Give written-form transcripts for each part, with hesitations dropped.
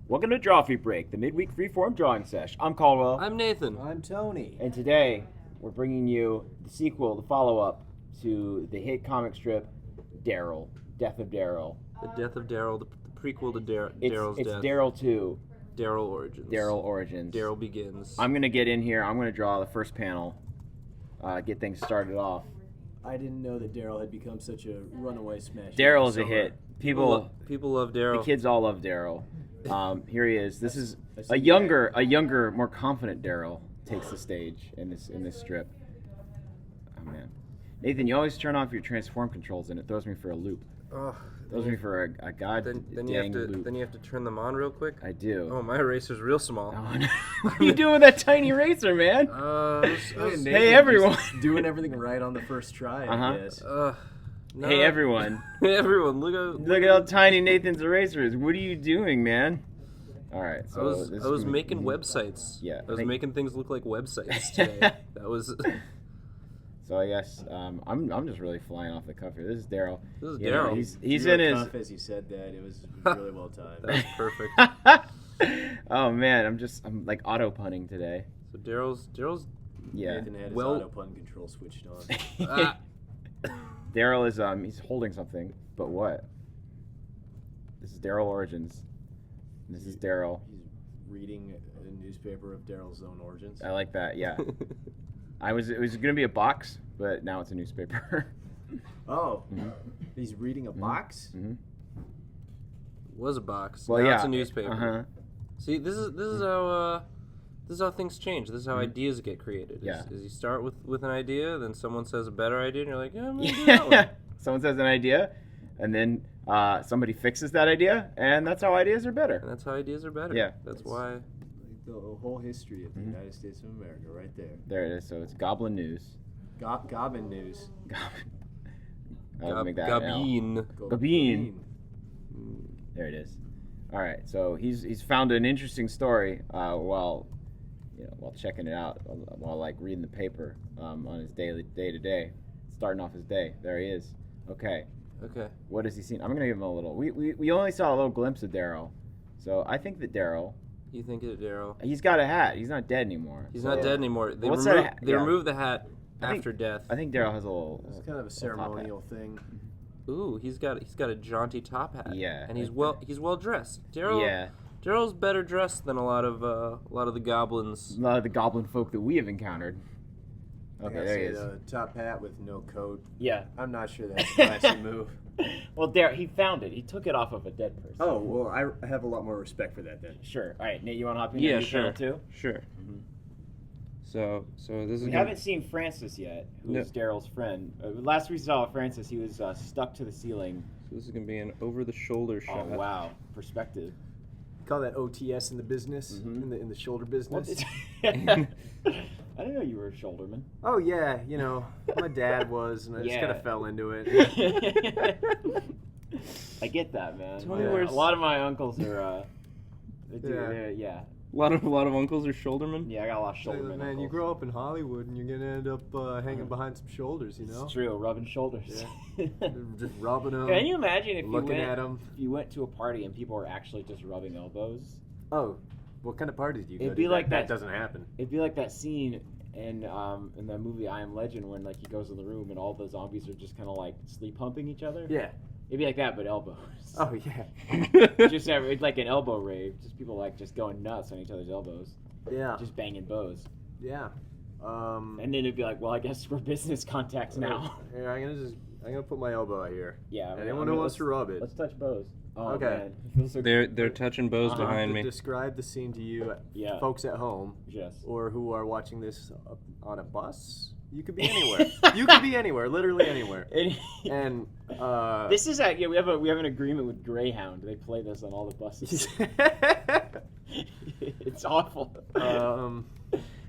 Welcome to Drawfee Break, the midweek freeform drawing sesh. I'm Caldwell. I'm Nathan. I'm Tony. And today, we're bringing you the sequel, the follow-up to the hit comic strip, Daryl. Death of Daryl. The Death of Daryl, the prequel to Daryl's It's death. Daryl 2. Daryl Origins. Daryl Origins. Daryl Begins. I'm going to get in here. I'm going to draw the first panel, get things started off. I didn't know that Daryl had become such a runaway smash. Daryl is a hit. People love Daryl. The kids all love Daryl. Here he is. This is a younger, more confident Daryl takes the stage in this strip. Oh man, Nathan, you always turn off your transform controls and it throws me for a loop. Throws me for a god then you have to loop. Then you have to turn them on real quick. I do. Oh, my eraser's real small. Oh, no. What are you doing with that tiny eraser, man? Hey everyone, doing everything right on the first try. I guess. No. Hey everyone. Hey everyone, Look at how tiny Nathan's eraser is. What are you doing, man? All right. So I was making websites. Yeah. I was making things look like websites today. That was. So I guess I'm just really flying off the cuff here. This is Daryl. This is Daryl. He's in his. As you said that, it was really well timed. That was perfect. Oh man, I'm like auto punning today. So Daryl's. Yeah. Nathan had his auto pun control switched on. Daryl is he's holding something, but what? This is Daryl Origins. This is Daryl. He's reading a newspaper of Daryl's own origins. I like that. Yeah. It was gonna be a box, but now it's a newspaper. Oh, he's reading a box. Mm-hmm. Was a box. Well, now yeah. it's a newspaper. Uh-huh. See, this is how things change. This is how ideas get created. Yeah. Is you start with an idea, then someone says a better idea, and you're like, yeah, I'm gonna do that one. Someone says an idea, and then somebody fixes that idea, and that's how ideas are better. And that's how ideas are better. Yeah. That's why. Like the whole history of the United States of America, right there. There it is. So it's Goblin News. Goblin news. Make that an L. Gabin. Gabin. There it is. All right, so he's found an interesting story while checking it out, while like reading the paper on his day to day, starting off his day. There he is. Okay. What has he seen? I'm gonna give him a little. We only saw a little glimpse of Daryl, so I think that Daryl. You think of Daryl? He's got a hat. He's not dead anymore. He's not dead anymore. They They removed the hat after death. I think Daryl has a little. It's kind of a ceremonial thing. Ooh, he's got a jaunty top hat. Yeah. And he's well dressed. Daryl. Yeah. Daryl's better dressed than a lot of the goblins. A lot of the goblin folk that we have encountered. Okay, there he is. A top hat with no coat. Yeah. I'm not sure that's a classy move. Well, Daryl, he found it. He took it off of a dead person. Oh, well, I have a lot more respect for that then. Sure. All right, Nate, you want to hop in? Yeah, your sure. panel too? Sure. Mm-hmm. So this is. We haven't seen Francis yet, who's Daryl's friend. Last we saw Francis, he was stuck to the ceiling. So this is gonna be an over-the-shoulder shot. Oh wow, perspective. Call that OTS in the business, in the shoulder business. I didn't know you were a shoulderman. Oh yeah, my dad was, and I just kind of fell into it. I get that, man. Tony A wears- lot of my uncles are. Yeah. A lot of uncles are shouldermen. Yeah, I got a lot of shouldermen. Man, uncles. you grow up in Hollywood, and you're gonna end up hanging behind some shoulders, It's true, rubbing shoulders. Just rubbing them. Can you imagine if looking at them? If you went to a party and people were actually just rubbing elbows? Oh, what kind of parties do you go It'd to? be like that doesn't happen. It'd be like that scene in the movie I Am Legend when like he goes in the room and all the zombies are just kind of like sleep humping each other. Yeah. It'd be like that, but elbows. Oh yeah. Just it's like an elbow rave. Just people like just going nuts on each other's elbows. Yeah. Just banging bows. Yeah. And then it'd be like, well, I guess we're business contacts now. Here, I'm gonna put my elbow out here. Yeah. Anyone who wants to rub it. Let's touch bows. Oh, Okay. Man. It feels so They're good. touching bows behind me. Describe the scene to you, folks at home, Yes. or who are watching this on a bus. You could be anywhere. You could be anywhere, literally anywhere. And this is we have an agreement with Greyhound. They play this on all the buses. It's awful.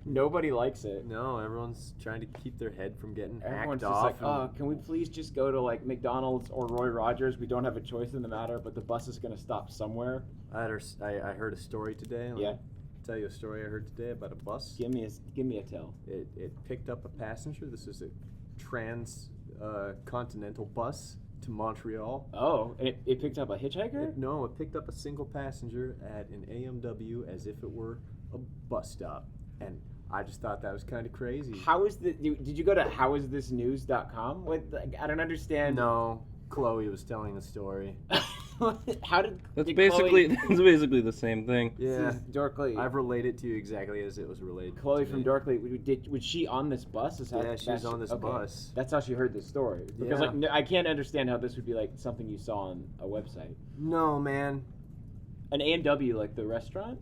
Nobody likes it. No, everyone's trying to keep their head from getting Everyone's hacked just off. like, can we please just go to like McDonald's or Roy Rogers? We don't have a choice in the matter, but the bus is going to stop somewhere. I heard a story today. Yeah. Tell you a story I heard today about a bus. Give me a tell. It picked up a passenger. This is a trans continental bus to Montreal. Oh, and it picked up a hitchhiker? No, it picked up a single passenger at an AMW as if it were a bus stop. And I just thought that was kind of crazy. How is the? Did you go to howisthisnews.com? I don't understand. No, Chloe was telling the story. How did? That's did basically Chloe, that's basically the same thing. Yeah, Dorkley. I've related to you exactly as it was related. Chloe to from me. Dorkley. Was she on this bus? Yeah, she was on this bus. That's how she heard this story. Because Yeah. I can't understand how this would be like something you saw on a website. No, man. An A&W, like the restaurant.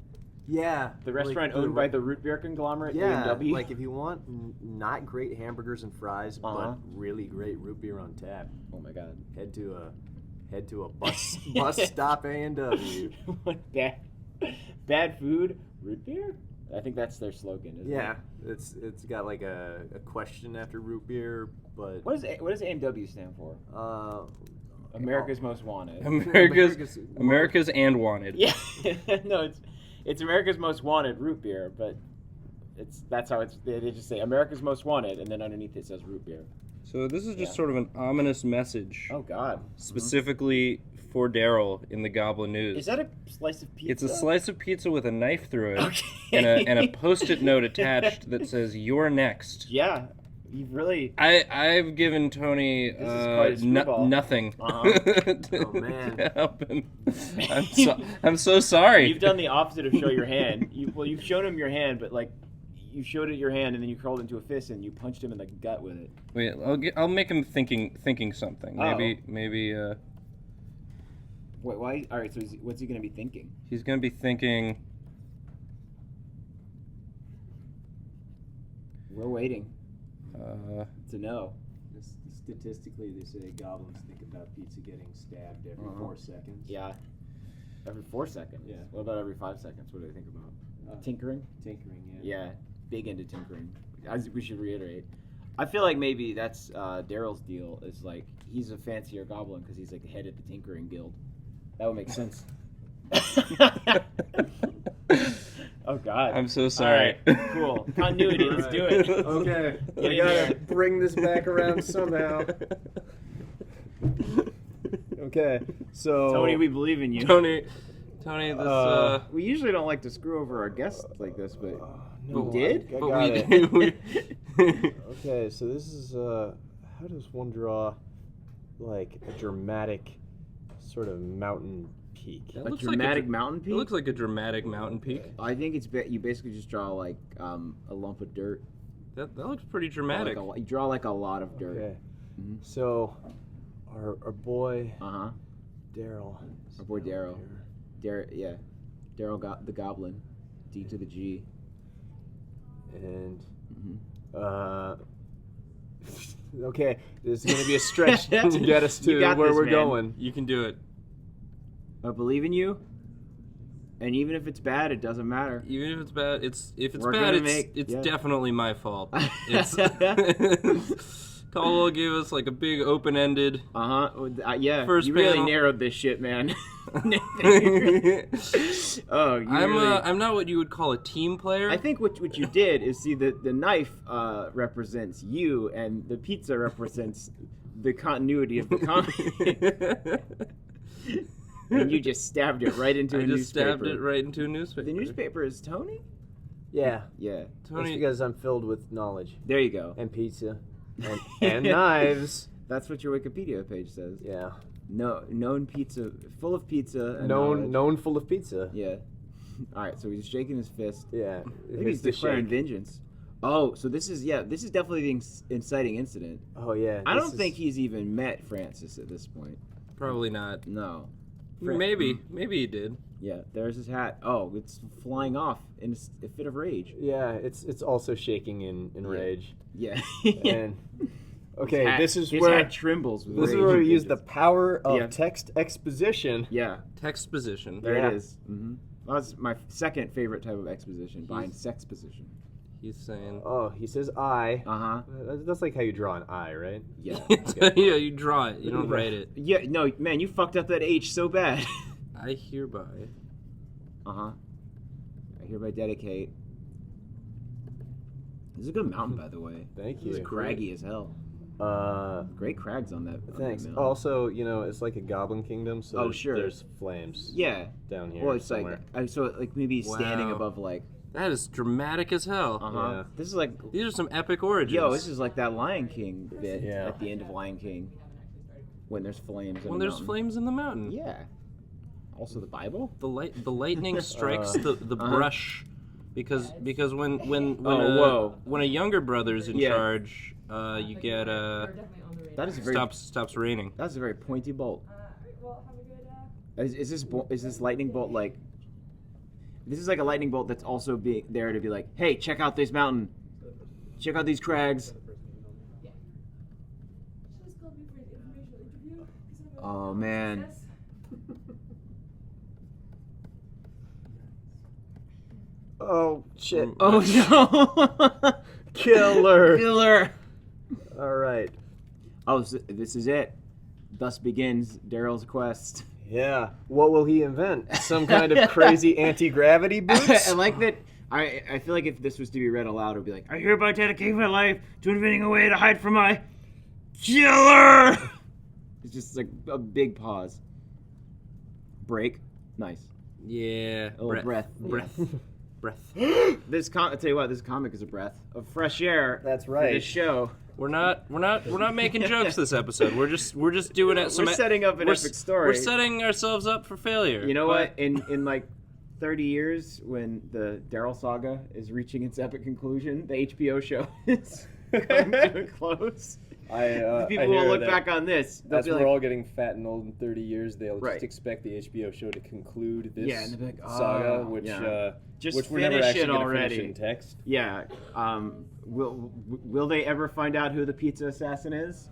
Yeah. The restaurant owned by the root beer conglomerate. Yeah, A&W. like if you want not great hamburgers and fries, but really great root beer on tap. Oh my God. Head to a bus stop A&W. Bad food, root beer. I think that's their slogan, isn't it? Yeah, it's got like a question after root beer, but What does A&W stand for? America's Most Wanted. America's and wanted. Yeah, no, it's America's Most Wanted root beer, but that's how they just say America's Most Wanted, and then underneath it says root beer. So this is just sort of an ominous message, Oh God! specifically for Daryl in the Goblin News. Is that a slice of pizza? It's a slice of pizza with a knife through it, Okay. and a Post-it note attached that says "You're next." Yeah, you've really. I've given Tony This is quite a screwball. nothing. Oh, man. to help him. I'm so sorry. You've done the opposite of show your hand. You've shown him your hand, but like. You showed it your hand, and then you curled into a fist, and you punched him in the gut with it. Wait, I'll make him thinking something. Maybe. Wait, why? All right. So what's he gonna be thinking? He's gonna be thinking. We're waiting to know. statistically they say goblins think about pizza getting stabbed every 4 seconds. Yeah. Every 4 seconds. Yeah. What about every 5 seconds? What do they think about? Tinkering. Tinkering, yeah. Yeah. Big into tinkering. As we should reiterate. I feel like maybe that's Daryl's deal. Is like he's a fancier goblin because he's like the head of the tinkering guild. That would make sense. Oh God! I'm so sorry. All right, cool. Continuity. Let's do it. Okay. Get I in gotta there. bring this back around somehow. Okay. So Tony, we believe in you. Tony, this. We usually don't like to screw over our guests like this, but no, we did. I but got we it. do. Okay, so this is how does one draw like a dramatic sort of mountain peak? That A looks like dramatic mountain peak. It looks like a dramatic mountain peak. I think it's you basically just draw like a lump of dirt. That looks pretty dramatic. You draw like a lot of dirt. Okay. Mhm. So our boy Uh huh. Daryl. Our boy Daryl. Daryl got the goblin. D to the G. And Mhm. okay, this is gonna be a stretch to get us to You got where this, we're man. going. You can do it. I believe in you. And even if it's bad, it doesn't matter. Even if it's bad, We're gonna make- it's yeah. definitely my fault. Caldwell gave us like a big open-ended. Yeah. First you really panel. narrowed this shit, man. Oh, you really... I'm not what you would call a team player. I think what you did is see the knife represents you, and the pizza represents the continuity of the comic. And you just stabbed it right into a newspaper. Stabbed it right into a newspaper. The newspaper is Tony? Yeah. Yeah. That's Tony, because I'm filled with knowledge There you go. and pizza and knives. That's what your Wikipedia page says. Yeah. No, known pizza, full of pizza. And Known knowledge. full of pizza. Yeah. All right, so he's shaking his fist. Yeah. Maybe he's declaring vengeance. Oh, so this is definitely the inciting incident. Oh yeah. I this don't is- think he's even met Francis at this point. probably not. No. Maybe he did. Yeah, there's his hat. Oh, it's flying off in a fit of rage. Yeah, it's also shaking in rage. Yeah. And okay, his where hat trembles with this is rage where and we use the vengeance. power of Yeah. text exposition. Yeah, Textposition. there Yeah. it is. Mm-hmm. That's my second favorite type of exposition, behind sex position. He's saying. Oh, he says I. Uh-huh. That's like how you draw an I, right? Yeah. Yeah, you draw it. You don't write it. Yeah, no, man, you fucked up that H so bad. I hereby. Uh-huh. I hereby dedicate. This is a good mountain, by the way. Thank It's you. craggy as hell. Great crags on that. Thanks. On that mountain. Also, it's like a goblin kingdom, so Oh, sure. there's flames. Yeah. Down here. Well, it's somewhere. like maybe standing Wow. above like. That is dramatic as hell. Yeah. This is like. These are some epic origins. Yo, this is like that Lion King bit Yeah. at the end of Lion King, when there's flames. when there's flames in the mountain. Yeah. Also the Bible. The lightning strikes the brush, because when whoa. when a younger brother's in Yeah. charge, you get That is a very. stops raining. That's a very pointy bolt. Is this lightning bolt like? This is like a lightning bolt that's also there to be like, hey, check out this mountain, check out these crags. Oh man. Oh shit! Oh no. Killer! Killer. All right. Oh, so this is it. Thus begins Daryl's quest. Yeah. What will he invent? Some kind of crazy anti-gravity boots? I like that. I feel like if this was to be read aloud, it would be like, I hereby dedicate my life to inventing a way to hide from my killer. It's just like a big pause. Break. Nice. Yeah. A little breath. Breath. I'll tell you what, this comic is a breath of fresh air. That's For right. this show. We're not making jokes this episode. We're just doing it. We're setting up an epic story. We're setting ourselves up for failure. You know but what? In like 30 years, when the Daryl saga is reaching its epic conclusion, the HBO show is coming to a close. People will look back on this. They'll As be we're like, all getting fat and old in 30 years, they'll Right. just expect the HBO show to conclude this Yeah, and they'll be like, saga, "Oh, which yeah. Just which we're never finish actually it going to already." finish in text. yeah. Will they ever find out who the pizza assassin is?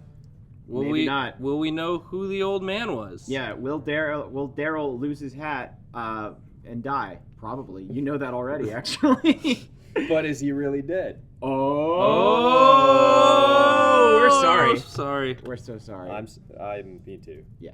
Maybe not. Will we know who the old man was? Yeah. Will Daryl lose his hat and die? Probably. You know that already, actually. But is he really dead? Oh, we're sorry. Sorry. We're so sorry. I'm me too. Yeah.